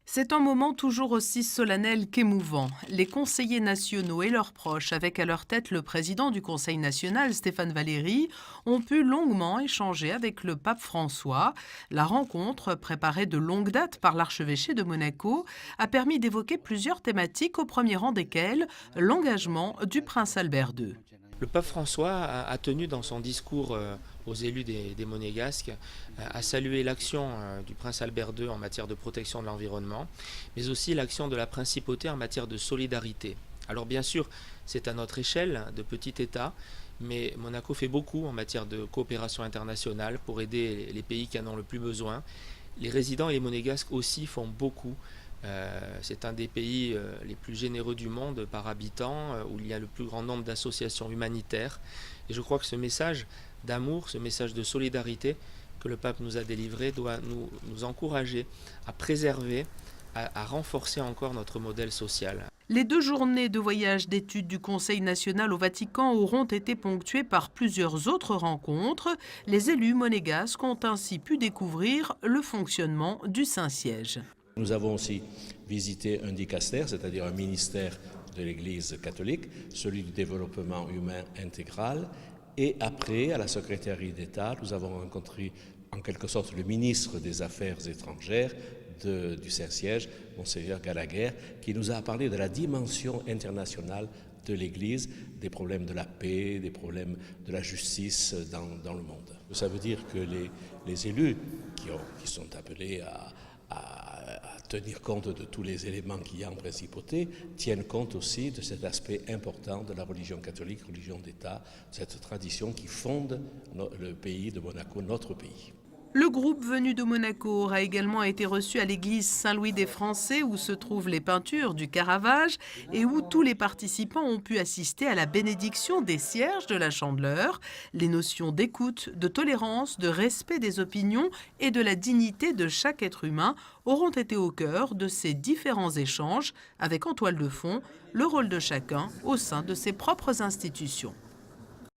C'est un moment toujours aussi solennel qu'émouvant. Les conseillers nationaux et leurs proches, avec à leur tête le président du Conseil national, Stéphane Valéry, ont pu longuement échanger avec le pape François. La rencontre, préparée de longue date par l'archevêché de Monaco, a permis d'évoquer plusieurs thématiques, au premier rang desquelles l'engagement du prince Albert II. Le pape François a tenu dans son discours aux élus des Monégasques à saluer l'action du prince Albert II en matière de protection de l'environnement, mais aussi l'action de la principauté en matière de solidarité. Alors bien sûr, c'est à notre échelle de petit État, mais Monaco fait beaucoup en matière de coopération internationale pour aider les pays qui en ont le plus besoin. Les résidents et les Monégasques aussi font beaucoup. C'est un des pays les plus généreux du monde par habitant, où il y a le plus grand nombre d'associations humanitaires. Et je crois que ce message d'amour, ce message de solidarité que le pape nous a délivré doit nous encourager à préserver, à renforcer encore notre modèle social. Les 2 journées de voyage d'études du Conseil national au Vatican auront été ponctuées par plusieurs autres rencontres. Les élus monégasques ont ainsi pu découvrir le fonctionnement du Saint-Siège. Nous avons aussi visité un dicaster, c'est-à-dire un ministère de l'Église catholique, celui du développement humain intégral. Et après, à la secrétaire d'État, nous avons rencontré en quelque sorte le ministre des Affaires étrangères du Saint-Siège, Monseigneur Gallagher, qui nous a parlé de la dimension internationale de l'Église, des problèmes de la paix, des problèmes de la justice dans le monde. Ça veut dire que les élus qui sont appelés à tenir compte de tous les éléments qu'il y a en principauté, tiennent compte aussi de cet aspect important de la religion catholique, religion d'État, cette tradition qui fonde le pays de Monaco, notre pays. Le groupe venu de Monaco aura également été reçu à l'église Saint-Louis des Français, où se trouvent les peintures du Caravage et où tous les participants ont pu assister à la bénédiction des cierges de la Chandeleur. Les notions d'écoute, de tolérance, de respect des opinions et de la dignité de chaque être humain auront été au cœur de ces différents échanges, avec en toile de fond le rôle de chacun au sein de ses propres institutions.